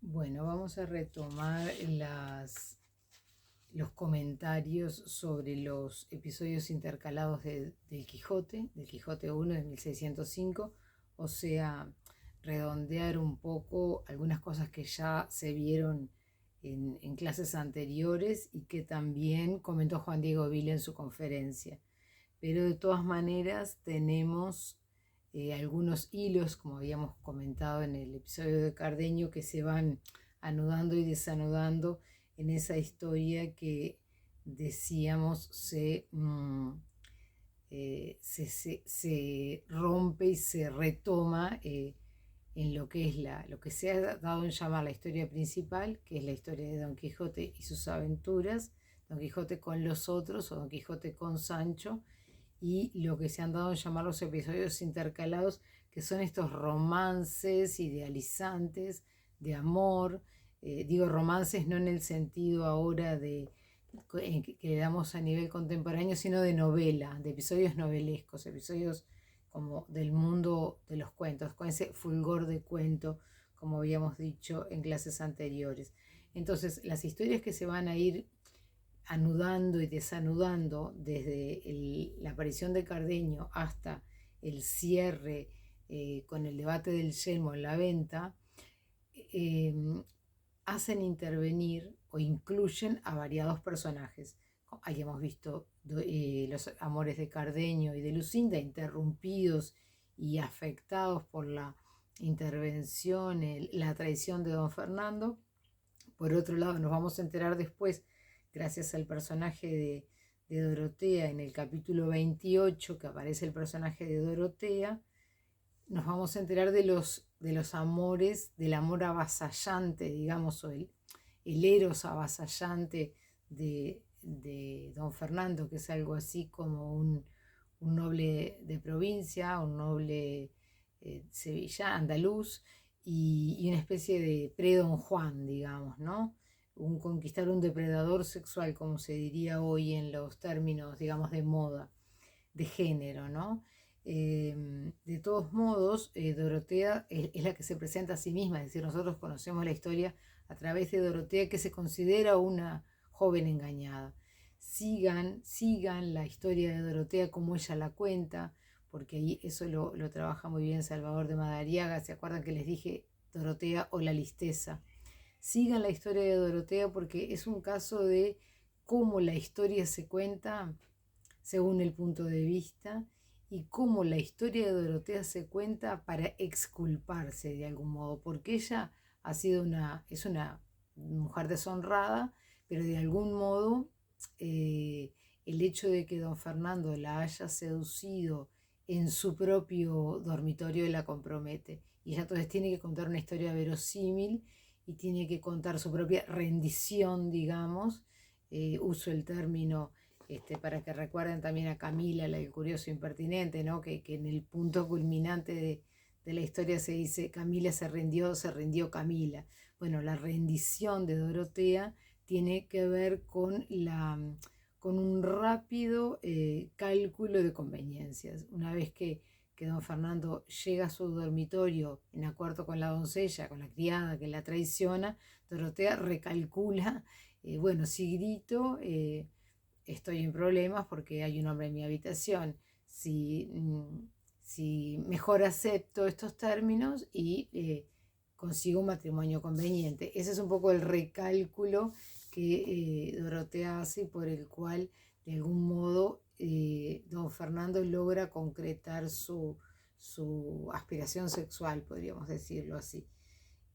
Bueno, vamos a retomar los comentarios sobre los episodios intercalados del Quijote 1 de 1605, o sea, redondear un poco algunas cosas que ya se vieron en clases anteriores y que también comentó Juan Diego Vila en su conferencia. Pero de todas maneras tenemos algunos hilos, como habíamos comentado en el episodio de Cardenio, que se van anudando y desanudando en esa historia que decíamos se rompe y se retoma en lo que es lo que se ha dado en llamar la historia principal, que es la historia de Don Quijote y sus aventuras, Don Quijote con los otros o Don Quijote con Sancho, y lo que se han dado en llamar los episodios intercalados, que son estos romances idealizantes de amor. Digo romances no en el sentido ahora que damos a nivel contemporáneo, sino de novela, de episodios novelescos, episodios como del mundo de los cuentos, con ese fulgor de cuento, como habíamos dicho en clases anteriores. Entonces, las historias que se van a ir anudando y desanudando desde la aparición de Cardenio hasta el cierre con el debate del yelmo en la venta, eh, hacen intervenir o incluyen a variados personajes. Ahí hemos visto los amores de Cardenio y de Lucinda interrumpidos y afectados por la intervención, la traición de don Fernando. Por otro lado, nos vamos a enterar después, gracias al personaje de Dorotea en el capítulo 28, que aparece el personaje de Dorotea, nos vamos a enterar de los amores, del amor avasallante, digamos, o el eros avasallante de don Fernando, que es algo así como un noble de provincia, un noble sevillano, andaluz, y una especie de pre-don Juan, digamos, ¿no? Un conquistar un depredador sexual, como se diría hoy en los términos, digamos, de moda, de género, ¿no? De todos modos, Dorotea es la que se presenta a sí misma, es decir, nosotros conocemos la historia a través de Dorotea, que se considera una joven engañada. Sigan la historia de Dorotea como ella la cuenta, porque ahí eso lo trabaja muy bien Salvador de Madariaga. ¿Se acuerdan que les dije Dorotea o la listeza? Sigan la historia de Dorotea porque es un caso de cómo la historia se cuenta según el punto de vista y cómo la historia de Dorotea se cuenta para exculparse de algún modo, porque ella es una mujer deshonrada, pero de algún modo el hecho de que don Fernando la haya seducido en su propio dormitorio la compromete. Y ella entonces tiene que contar una historia verosímil y tiene que contar su propia rendición, digamos. Uso el término para que recuerden también a Camila, la del curioso impertinente, ¿no? Que en el punto culminante de la historia se dice Camila se rindió Camila. Bueno, la rendición de Dorotea tiene que ver con un rápido cálculo de conveniencias. Una vez que don Fernando llega a su dormitorio en acuerdo con la doncella, con la criada que la traiciona, Dorotea recalcula, bueno, si grito, estoy en problemas porque hay un hombre en mi habitación. Si mejor acepto estos términos y consigo un matrimonio conveniente. Ese es un poco el recálculo que Dorotea hace, por el cual de algún modo don Fernando logra concretar su aspiración sexual, podríamos decirlo así.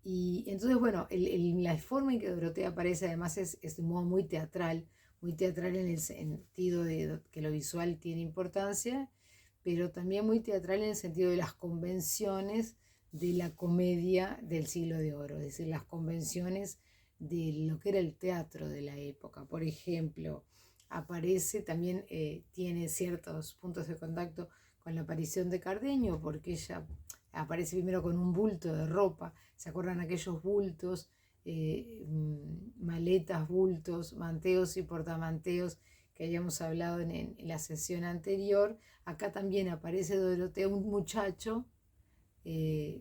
Y entonces, bueno, la forma en que Dorotea aparece además es de un modo muy teatral en el sentido de que lo visual tiene importancia, pero también muy teatral en el sentido de las convenciones de la comedia del siglo de oro, es decir, las convenciones de lo que era el teatro de la época. Por ejemplo, aparece también, tiene ciertos puntos de contacto con la aparición de Cardenio, porque ella aparece primero con un bulto de ropa. ¿Se acuerdan aquellos bultos, maletas, bultos, manteos y portamanteos que habíamos hablado en la sesión anterior? Acá también aparece Dorotea, un muchacho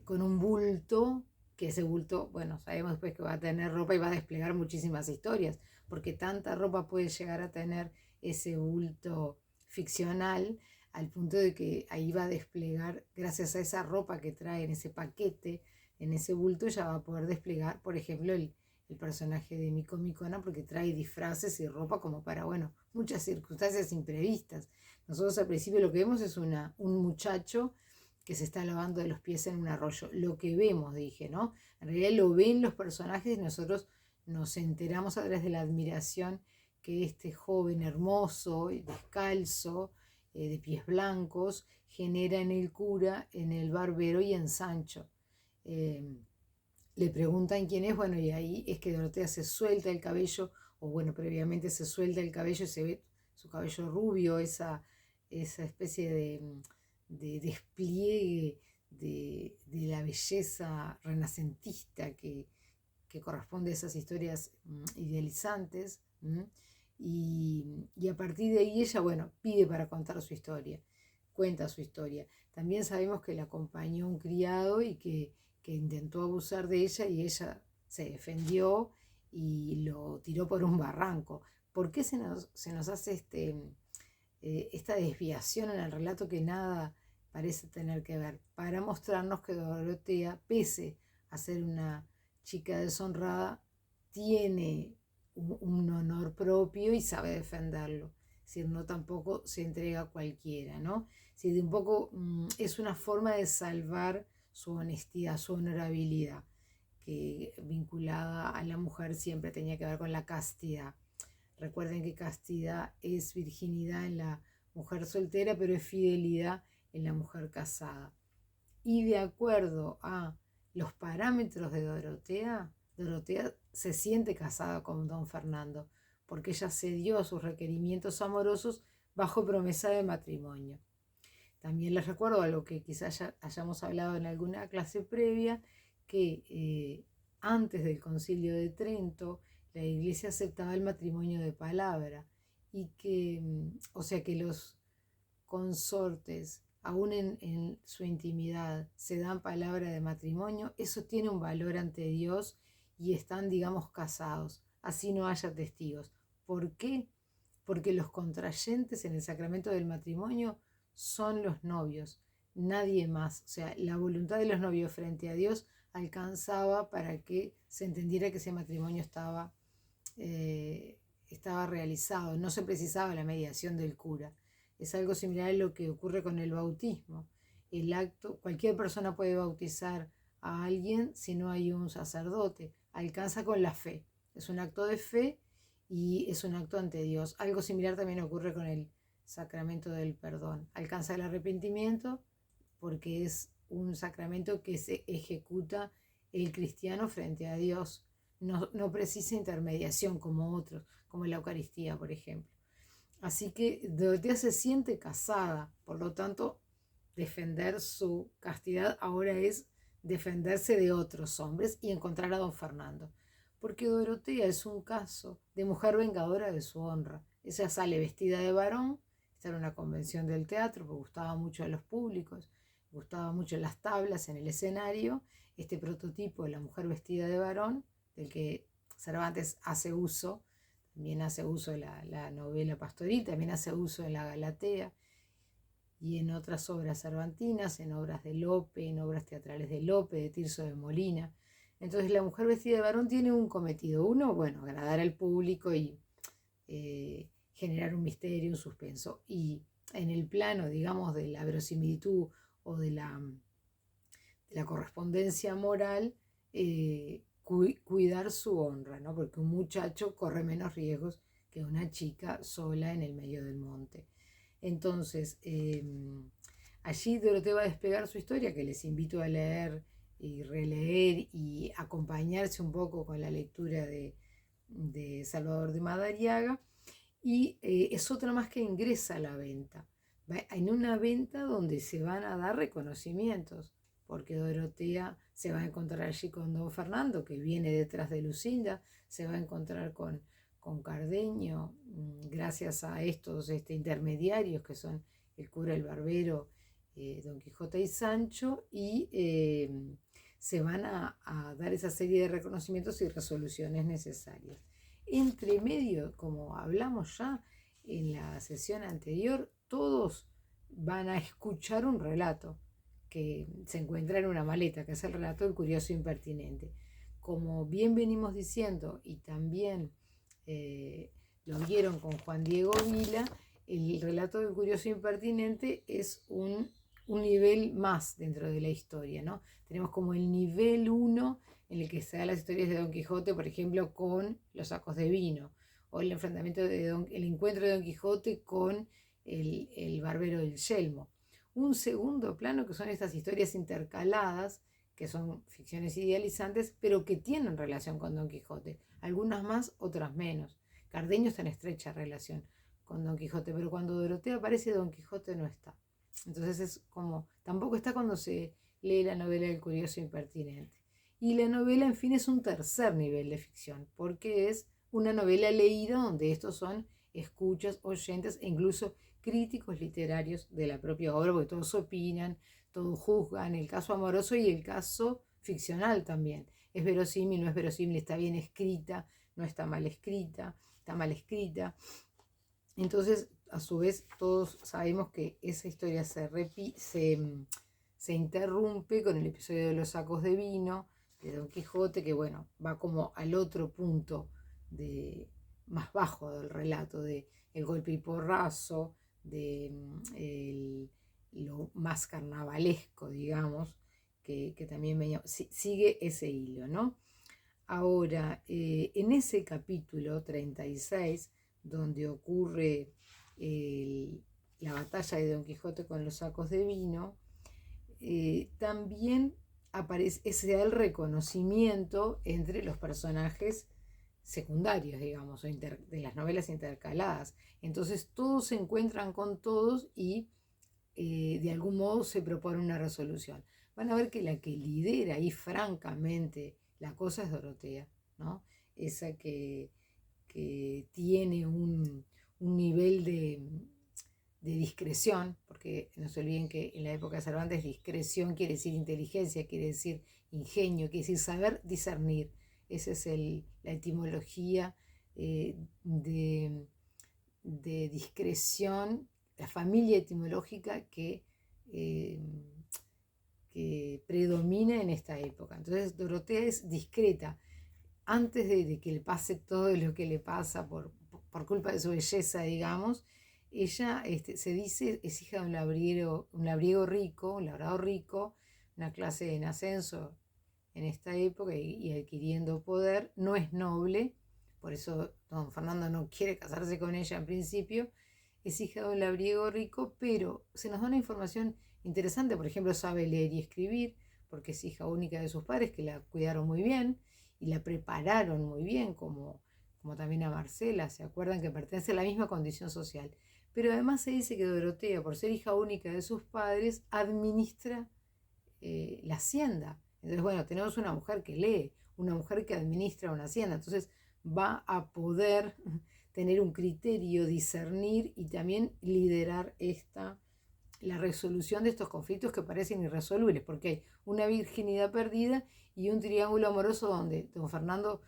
con un bulto que ese bulto, bueno, sabemos después que va a tener ropa y va a desplegar muchísimas historias, porque tanta ropa puede llegar a tener ese bulto ficcional al punto de que ahí va a desplegar, gracias a esa ropa que trae en ese paquete, en ese bulto, ya va a poder desplegar, por ejemplo, el personaje de Miko Mikona, porque trae disfraces y ropa como para, bueno, muchas circunstancias imprevistas. Nosotros al principio lo que vemos es un muchacho que se está lavando de los pies en un arroyo. Lo que vemos, dije, ¿no? En realidad lo ven los personajes y nosotros nos enteramos a través de la admiración que este joven hermoso, descalzo, de pies blancos, genera en el cura, en el barbero y en Sancho. Eh, Le preguntan quién es, bueno, y ahí es que Dorotea se suelta el cabello, o bueno, previamente se suelta el cabello y se ve su cabello rubio, esa especie de despliegue de la belleza renacentista que corresponde a esas historias idealizantes. Y a partir de ahí ella, bueno, pide para contar su historia, cuenta su historia. También sabemos que la acompañó un criado y que intentó abusar de ella y ella se defendió y lo tiró por un barranco. ¿Por qué se nos hace esta desviación en el relato que nada parece tener que ver? Para mostrarnos que Dorotea, pese a ser una chica deshonrada, tiene un honor propio y sabe defenderlo. Es decir, no tampoco se entrega a cualquiera, ¿no? Es decir, de un poco es una forma de salvar su honestidad, su honorabilidad, que vinculada a la mujer siempre tenía que ver con la castidad. Recuerden que castidad es virginidad en la mujer soltera, pero es fidelidad en la mujer casada. Y de acuerdo a los parámetros de Dorotea, Dorotea se siente casada con don Fernando, porque ella cedió a sus requerimientos amorosos bajo promesa de matrimonio. También les recuerdo algo que quizás ya hayamos hablado en alguna clase previa, que antes del Concilio de Trento la Iglesia aceptaba el matrimonio de palabra y que, o sea que los consortes, aún en su intimidad, se dan palabra de matrimonio, eso tiene un valor ante Dios y están, digamos, casados, así no haya testigos. ¿Por qué? Porque los contrayentes en el sacramento del matrimonio son los novios, nadie más. O sea, la voluntad de los novios frente a Dios alcanzaba para que se entendiera que ese matrimonio estaba realizado, no se precisaba la mediación del cura. Es algo similar a lo que ocurre con el bautismo. El acto, cualquier persona puede bautizar a alguien si no hay un sacerdote, alcanza con la fe. Es un acto de fe y es un acto ante Dios. Algo similar también ocurre con el sacramento del perdón. Alcanza el arrepentimiento porque es un sacramento que se ejecuta el cristiano frente a Dios. No precisa intermediación como otros, como la Eucaristía, por ejemplo. Así que Dorotea se siente casada, por lo tanto, defender su castidad ahora es defenderse de otros hombres y encontrar a don Fernando. Porque Dorotea es un caso de mujer vengadora de su honra. Ella sale vestida de varón, está en una convención del teatro, porque gustaba mucho a los públicos, gustaba mucho las tablas en el escenario, este prototipo de la mujer vestida de varón, del que Cervantes hace uso, también hace uso de la novela Pastoril, también hace uso de la Galatea y en otras obras cervantinas, en obras de Lope, en obras teatrales de Lope, de Tirso de Molina. Entonces la mujer vestida de varón tiene un cometido. Uno, bueno, agradar al público y generar un misterio, un suspenso. Y en el plano, digamos, de la verosimilitud o de la correspondencia moral, cuidar su honra, ¿no? Porque un muchacho corre menos riesgos que una chica sola en el medio del monte. Entonces, allí Dorotea va a despegar su historia, que les invito a leer y releer y acompañarse un poco con la lectura de Salvador de Madariaga. Y es otra más que ingresa a la venta. Va en una venta donde se van a dar reconocimientos, porque Dorotea se va a encontrar allí con don Fernando, que viene detrás de Lucinda, se va a encontrar con Cardenio, gracias a estos intermediarios que son el cura, el barbero, don Quijote y Sancho, y se van a dar esa serie de reconocimientos y resoluciones necesarias. Entre medio, como hablamos ya en la sesión anterior, todos van a escuchar un relato que se encuentra en una maleta, que es el relato del curioso impertinente. Como bien venimos diciendo, y también lo vieron con Juan Diego Vila, el relato del curioso impertinente es un nivel más dentro de la historia, ¿no? Tenemos como el nivel 1 en el que se dan las historias de Don Quijote, por ejemplo, con los sacos de vino, o el enfrentamiento el encuentro de Don Quijote con el barbero del yelmo. Un segundo plano que son estas historias intercaladas, que son ficciones idealizantes, pero que tienen relación con Don Quijote, algunas más, otras menos. Cardenio está en estrecha relación con Don Quijote, pero cuando Dorotea aparece, Don Quijote no está. Entonces es como, tampoco está cuando se lee la novela del curioso impertinente. Y la novela, en fin, es un tercer nivel de ficción, porque es una novela leída donde estos son escuchas, oyentes e incluso críticos literarios de la propia obra, porque todos opinan, todos juzgan el caso amoroso y el caso ficcional también. Es verosímil, no es verosímil, está bien escrita, no está mal escrita, está mal escrita. Entonces, a su vez, todos sabemos que esa historia se interrumpe con el episodio de los sacos de vino, de Don Quijote, que bueno, va como al otro punto más bajo del relato, de el golpe y porrazo, de lo más carnavalesco, digamos, que también sigue ese hilo, ¿no? Ahora, en ese capítulo 36, donde ocurre la batalla de Don Quijote con los sacos de vino, también se da el reconocimiento entre los personajes secundarios, digamos, de las novelas intercaladas. Entonces todos se encuentran con todos y de algún modo se propone una resolución. Van a ver que la que lidera ahí francamente la cosa es Dorotea, ¿no? Esa que tiene un nivel de discreción, porque no se olviden que en la época de Cervantes discreción quiere decir inteligencia, quiere decir ingenio, quiere decir saber discernir. Esa es la etimología de discreción, la familia etimológica que predomina en esta época. Entonces Dorotea es discreta. Antes de que le pase todo lo que le pasa por culpa de su belleza, digamos, ella se dice es hija de un labriego rico, un labrador rico, una clase en ascenso en esta época y adquiriendo poder, no es noble, por eso don Fernando no quiere casarse con ella en principio, es hija de un labriego rico, pero se nos da una información interesante, por ejemplo, sabe leer y escribir, porque es hija única de sus padres que la cuidaron muy bien y la prepararon muy bien, como también a Marcela, ¿se acuerdan? Que pertenece a la misma condición social. Pero además se dice que Dorotea, por ser hija única de sus padres, administra la hacienda. Entonces, bueno, tenemos una mujer que lee, una mujer que administra una hacienda, entonces va a poder tener un criterio, discernir y también liderar la resolución de estos conflictos que parecen irresolubles, porque hay una virginidad perdida y un triángulo amoroso donde don Fernando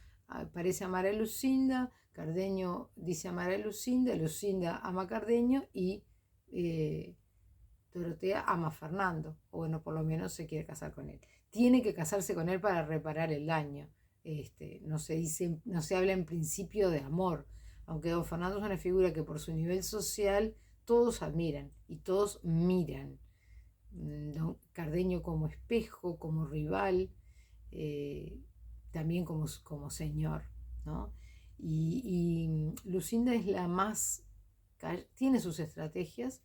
parece amar a Lucinda, Cardenio dice amar a Lucinda, Lucinda ama a Cardenio y Dorotea ama a Fernando, o bueno, por lo menos se quiere casar con él. Tiene que casarse con él para reparar el daño. No se habla en principio de amor, aunque don Fernando es una figura que por su nivel social todos admiran y todos miran. Cardenio como espejo, como rival, también como señor, ¿no? Y Lucinda es la más, tiene sus estrategias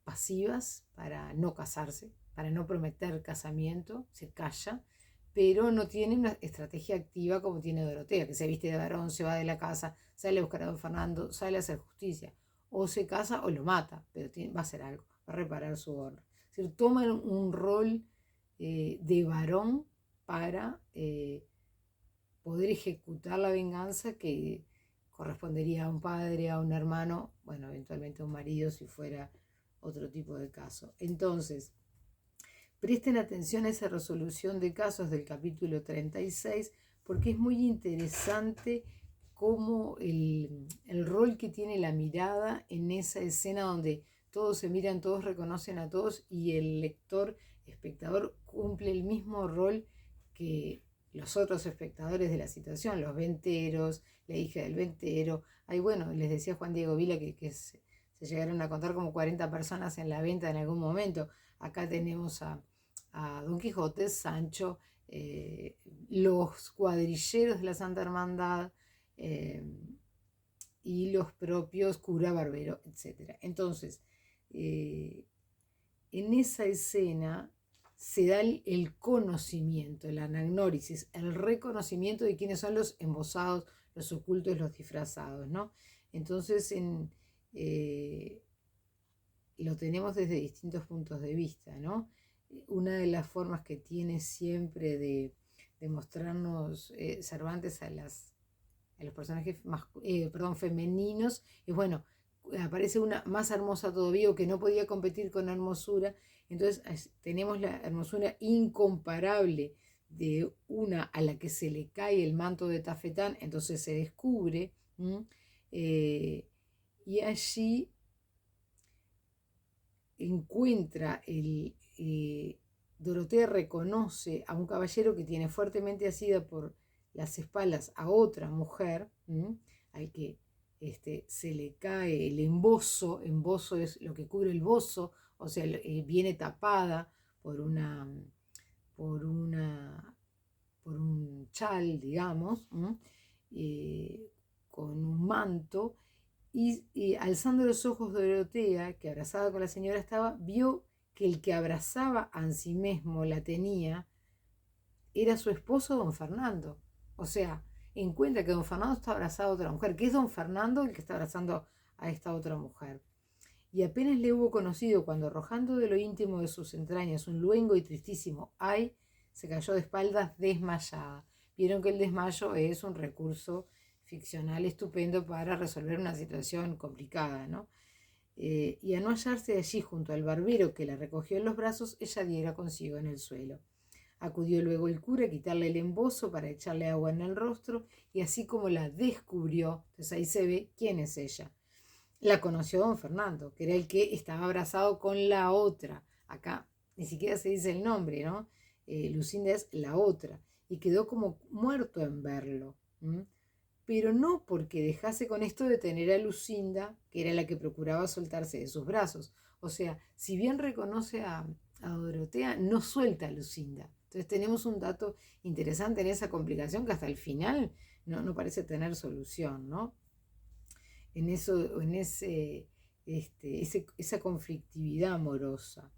pasivas para no casarse, para no prometer casamiento, se calla, pero no tiene una estrategia activa como tiene Dorotea, que se viste de varón, se va de la casa, sale a buscar a don Fernando, sale a hacer justicia, o se casa o lo mata, pero va a hacer algo, va a reparar su honra. Es decir, toman un rol de varón para poder ejecutar la venganza que correspondería a un padre, a un hermano, bueno, eventualmente a un marido si fuera otro tipo de caso. Entonces, Presten atención a esa resolución de casos del capítulo 36, porque es muy interesante cómo el rol que tiene la mirada en esa escena donde todos se miran, todos reconocen a todos y el lector, espectador, cumple el mismo rol que los otros espectadores de la situación, los venteros, la hija del ventero. Ahí, bueno, les decía Juan Diego Vila que se llegaron a contar como 40 personas en la venta en algún momento. Acá tenemos a Don Quijote, Sancho, los cuadrilleros de la Santa Hermandad eh, y los propios cura Barbero, etc. Entonces, en esa escena se da el conocimiento, el anagnórisis, el reconocimiento de quiénes son los embosados, los ocultos, los disfrazados, ¿no? Entonces, lo tenemos desde distintos puntos de vista, ¿no? Una de las formas que tiene siempre de mostrarnos Cervantes a los personajes femeninos es, bueno, aparece una más hermosa todavía o que no podía competir con hermosura, entonces tenemos la hermosura incomparable de una a la que se le cae el manto de tafetán, entonces se descubre, y allí encuentra Dorotea reconoce a un caballero que tiene fuertemente asida por las espaldas a otra mujer, al que se le cae el embozo es lo que cubre el bozo, o sea, viene tapada por por un chal, digamos, con un manto, y alzando los ojos Dorotea, que abrazada con la señora estaba, vio que el que abrazaba a sí mismo la tenía era su esposo don Fernando. O sea, encuentra que don Fernando está abrazado a otra mujer, que es don Fernando el que está abrazando a esta otra mujer. Y apenas le hubo conocido cuando, arrojando de lo íntimo de sus entrañas un luengo y tristísimo ay, se cayó de espaldas desmayada. Vieron que el desmayo es un recurso ficcional estupendo para resolver una situación complicada, ¿no? Y a no hallarse allí junto al barbero que la recogió en los brazos, ella diera consigo en el suelo. Acudió luego el cura a quitarle el embozo para echarle agua en el rostro, y así como la descubrió, entonces ahí se ve quién es ella. La conoció don Fernando, que era el que estaba abrazado con la otra. Acá ni siquiera se dice el nombre, ¿no? Lucinda es la otra. Y quedó como muerto en verlo. Pero no porque dejase con esto de tener a Lucinda, que era la que procuraba soltarse de sus brazos. O sea, si bien reconoce a Dorotea, no suelta a Lucinda. Entonces tenemos un dato interesante en esa complicación que hasta el final no parece tener solución, ¿no? En esa conflictividad amorosa.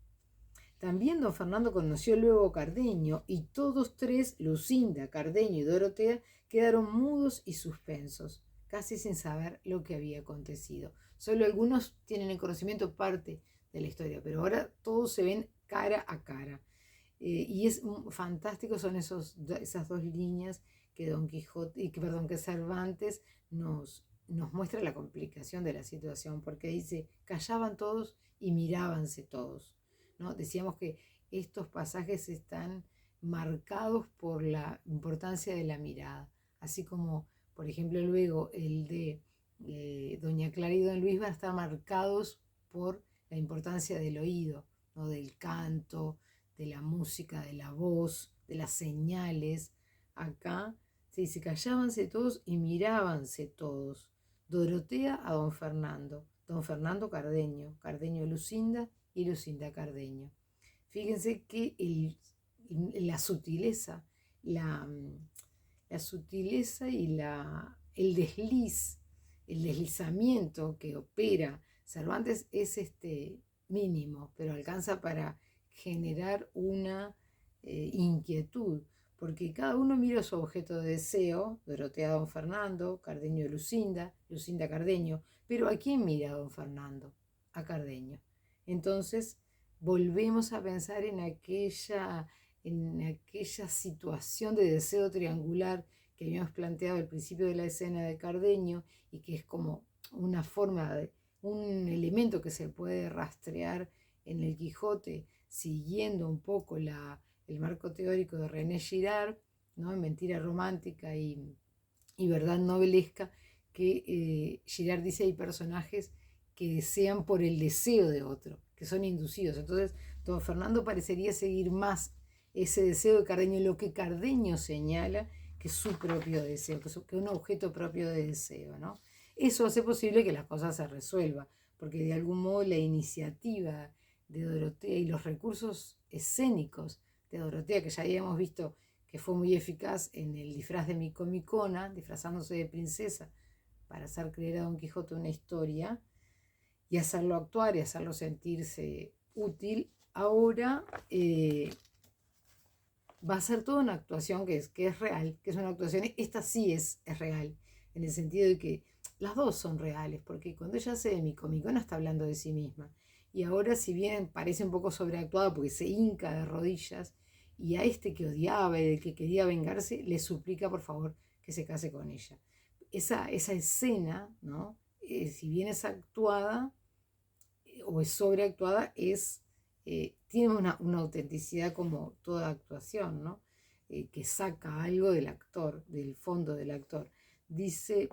También don Fernando conoció luego a Cardenio, y todos tres, Lucinda, Cardenio y Dorotea, quedaron mudos y suspensos, casi sin saber lo que había acontecido. Solo algunos tienen en conocimiento parte de la historia, pero ahora todos se ven cara a cara. Y es fantástico, son esas dos líneas que Don Quijote, que Cervantes nos muestra la complicación de la situación, porque dice, callaban todos y mirábanse todos, ¿no? Decíamos que estos pasajes están marcados por la importancia de la mirada, así como, por ejemplo, luego el de Doña Clara y Don Luis van a estar marcados por la importancia del oído, ¿no? Del canto, de la música, de la voz, de las señales. Acá se dice, callábanse todos y mirábanse todos. Dorotea a don Fernando Cardenio, Cardenio Lucinda y Lucinda Cardenio. Fíjense que la sutileza, la sutileza y el deslizamiento que opera Cervantes es mínimo, pero alcanza para generar una inquietud, porque cada uno mira su objeto de deseo, Dorotea a don Fernando, Cardenio Lucinda, Lucinda Cardenio, pero ¿a quién mira don Fernando? A Cardenio. Entonces volvemos a pensar en aquella situación de deseo triangular que habíamos planteado al principio de la escena de Cardenio, y que es como una forma un elemento que se puede rastrear en el Quijote siguiendo un poco el marco teórico de René Girard, ¿no? En Mentira romántica y verdad novelesca, que Girard dice hay personajes que desean por el deseo de otro, que son inducidos. Entonces, don Fernando parecería seguir más ese deseo de Cardenio, lo que Cardenio señala que es su propio deseo, que es un objeto propio de deseo, ¿no? Eso hace posible que las cosas se resuelvan, porque de algún modo la iniciativa de Dorotea y los recursos escénicos de Dorotea, que ya habíamos visto que fue muy eficaz en el disfraz de Micomicona, disfrazándose de princesa para hacer creer a Don Quijote una historia y hacerlo actuar y hacerlo sentirse útil, ahora va a ser toda una actuación que es real, que es una actuación, esta sí es real, en el sentido de que las dos son reales, porque cuando ella hace de Micomicona está hablando de sí misma. Y ahora, si bien parece un poco sobreactuada porque se hinca de rodillas, y a este que odiaba y del que quería vengarse, le suplica por favor que se case con ella. Esa escena, ¿no? Si bien es actuada o es sobreactuada, tiene una autenticidad como toda actuación, ¿no? Que saca algo del actor, del fondo del actor. Dice,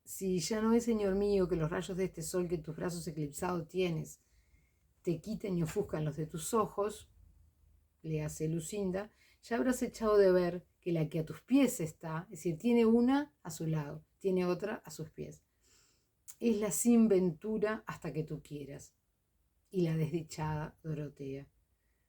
si ya no es, Señor mío, que los rayos de este sol que tus brazos eclipsados tienes te quiten y ofuscan los de tus ojos, le hace Lucinda, ya habrás echado de ver que la que a tus pies está, es decir, tiene una a su lado, tiene otra a sus pies. Es la sin ventura hasta que tú quieras. Y la desdichada Dorotea.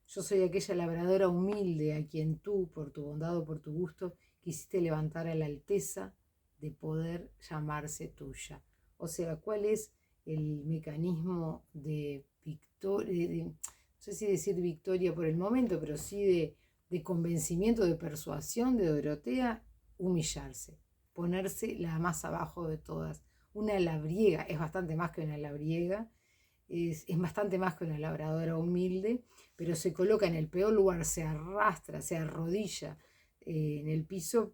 Yo soy aquella labradora humilde a quien tú, por tu bondad o por tu gusto, quisiste levantar a la alteza de poder llamarse tuya. O sea, ¿cuál es el mecanismo de victoria, no sé si decir victoria por el momento, pero sí de convencimiento, de persuasión de Dorotea? Humillarse, ponerse la más abajo de todas. Una labriega, es bastante más que una labriega, es bastante más que una labradora humilde, pero se coloca en el peor lugar, se arrastra, se arrodilla en el piso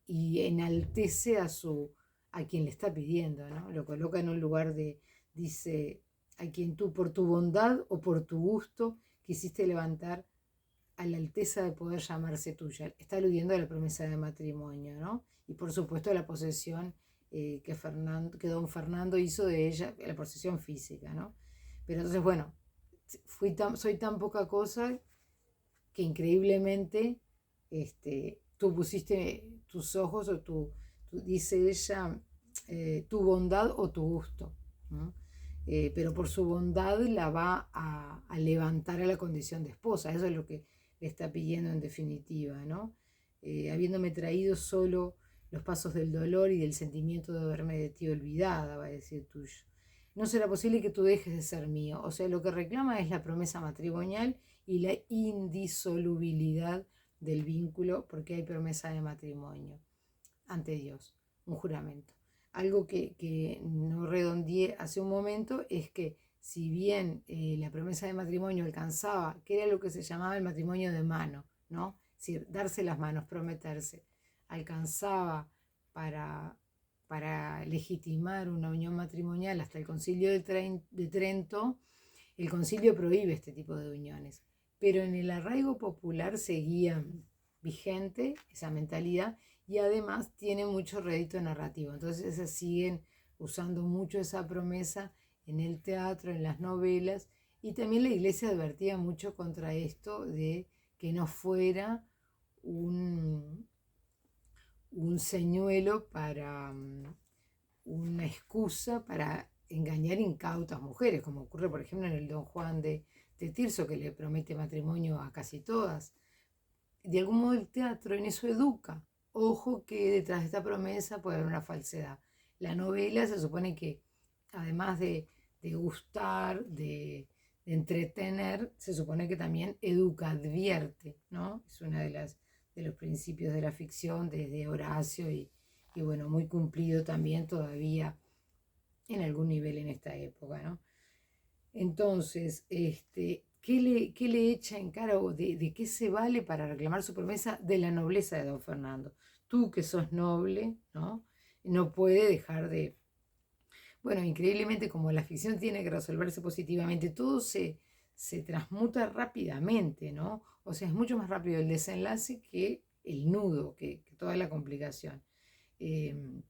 y enaltece a quien le está pidiendo, ¿no? Lo coloca en un lugar dice, a quien tú por tu bondad o por tu gusto quisiste levantar a la alteza de poder llamarse tuya. Está aludiendo a la promesa de matrimonio, ¿no? Y por supuesto a la posesión que don Fernando hizo de ella, la posesión física, ¿no? Pero entonces, bueno, soy tan poca cosa que increíblemente tú pusiste tus ojos dice ella, tu bondad o tu gusto, ¿no? Pero por su bondad la va a levantar a la condición de esposa, eso es lo que le está pidiendo en definitiva, ¿no? Habiéndome traído solo los pasos del dolor y del sentimiento de haberme de ti olvidada, va a decir tuyo. No será posible que tú dejes de ser mío. O sea, lo que reclama es la promesa matrimonial y la indisolubilidad del vínculo, porque hay promesa de matrimonio ante Dios, un juramento. Algo que no redondeé hace un momento es que si bien la promesa de matrimonio alcanzaba, que era lo que se llamaba el matrimonio de mano, ¿no? Es decir, darse las manos, prometerse, alcanzaba para legitimar una unión matrimonial hasta el concilio de Trento, el concilio prohíbe este tipo de uniones. Pero en el arraigo popular seguía vigente esa mentalidad y además tiene mucho rédito narrativo. Entonces se siguen usando mucho esa promesa en el teatro, en las novelas, y también la iglesia advertía mucho contra esto de que no fuera un señuelo una excusa para engañar incautas mujeres, como ocurre por ejemplo en el Don Juan de Tirso, que le promete matrimonio a casi todas. De algún modo el teatro en eso educa. Ojo que detrás de esta promesa puede haber una falsedad. La novela se supone que además de gustar, de entretener, se supone que también educa, advierte, ¿no? Es una de los principios de la ficción desde Horacio y bueno, muy cumplido también todavía en algún nivel en esta época, ¿no? Entonces, ¿qué le echa en cara o de qué se vale para reclamar su promesa? De la nobleza de don Fernando. Tú que sos noble, ¿no? No puede dejar bueno, increíblemente como la ficción tiene que resolverse positivamente, todo se se transmuta rápidamente, ¿no? O sea, es mucho más rápido el desenlace que el nudo, que toda la complicación. Eh,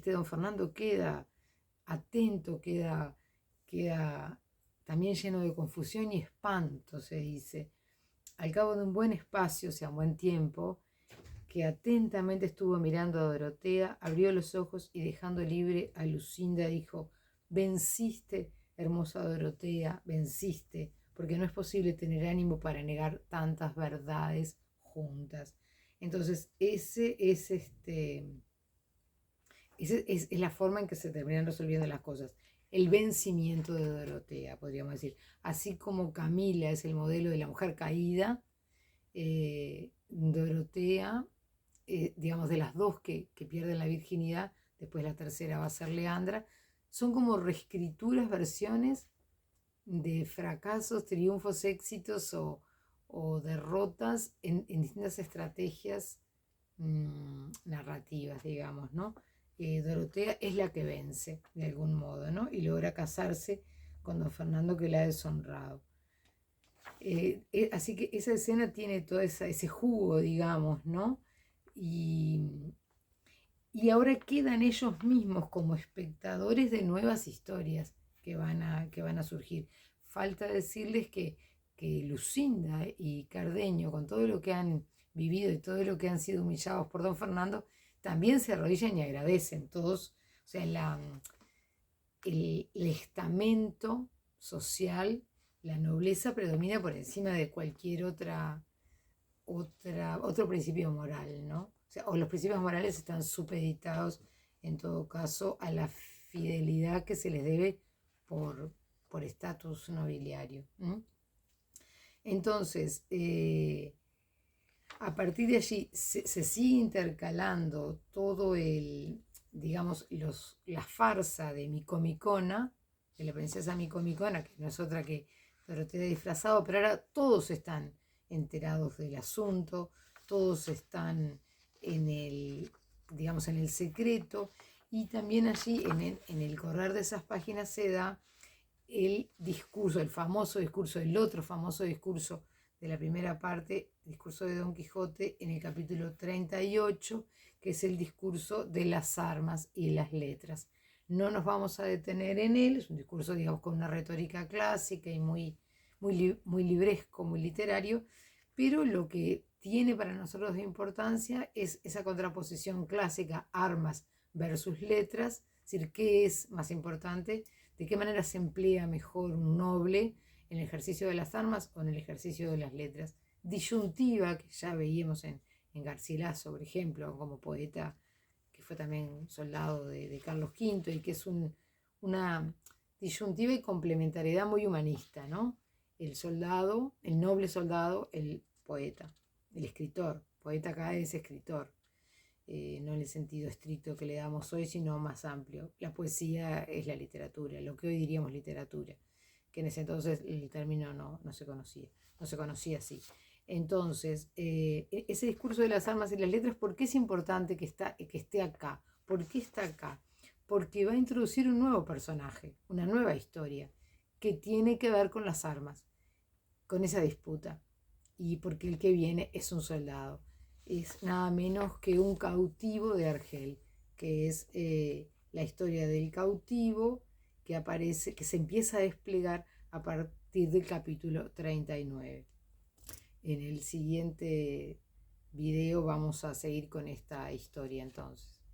don Fernando queda atento, queda también lleno de confusión y espanto, se dice. Al cabo de un buen espacio, o sea, un buen tiempo, que atentamente estuvo mirando a Dorotea, abrió los ojos y dejando libre a Lucinda dijo: venciste, hermosa Dorotea, venciste, porque no es posible tener ánimo para negar tantas verdades juntas. Entonces, es la forma en que se terminan resolviendo las cosas. El vencimiento de Dorotea, podríamos decir. Así como Camila es el modelo de la mujer caída, Dorotea, digamos, de las dos que pierden la virginidad, después la tercera va a ser Leandra, son como reescrituras, versiones de fracasos, triunfos, éxitos o derrotas en distintas estrategias narrativas, digamos, ¿no? Dorotea es la que vence, de algún modo, ¿no? Y logra casarse con don Fernando, que la ha deshonrado. Así que esa escena tiene todo ese jugo, digamos, ¿no? Y, y ahora quedan ellos mismos como espectadores de nuevas historias que van a surgir. Falta decirles que Lucinda y Cardenio, con todo lo que han vivido y todo lo que han sido humillados por don Fernando, también se arrodillan y agradecen todos. O sea, el estamento social, la nobleza predomina por encima de cualquier otro principio moral, ¿no? O sea, o los principios morales están supeditados, en todo caso, a la fidelidad que se les debe por estatus nobiliario. Entonces, a partir de allí se sigue intercalando todo digamos, la farsa de Micomicona, de la princesa Micomicona, que no es otra que Dorotea disfrazado, pero ahora todos están enterados del asunto, todos están digamos, en el secreto, y también allí en el correr de esas páginas se da el discurso, el otro famoso discurso de la primera parte, discurso de Don Quijote, en el capítulo 38, que es el discurso de las armas y las letras. No nos vamos a detener en él, es un discurso, digamos, con una retórica clásica y muy libresco, muy literario, pero lo que tiene para nosotros de importancia es esa contraposición clásica, armas versus letras, es decir, qué es más importante, de qué manera se emplea mejor un noble en el ejercicio de las armas o en el ejercicio de las letras. Disyuntiva, que ya veíamos en Garcilaso, por ejemplo, como poeta, que fue también soldado de Carlos V, y que es una disyuntiva y complementariedad muy humanista, ¿no? El soldado, el noble soldado, el poeta, el escritor. Poeta acá es escritor. No en el sentido estricto que le damos hoy, sino más amplio. La poesía es la literatura, lo que hoy diríamos literatura, que en ese entonces el término no se conocía así. Entonces, ese discurso de las armas y las letras, ¿por qué es importante que esté acá? ¿Por qué está acá? Porque va a introducir un nuevo personaje, una nueva historia, que tiene que ver con las armas, con esa disputa, y porque el que viene es un soldado. Es nada menos que un cautivo de Argel, que es la historia del cautivo que aparece, que se empieza a desplegar a partir del capítulo 39. En el siguiente video vamos a seguir con esta historia entonces.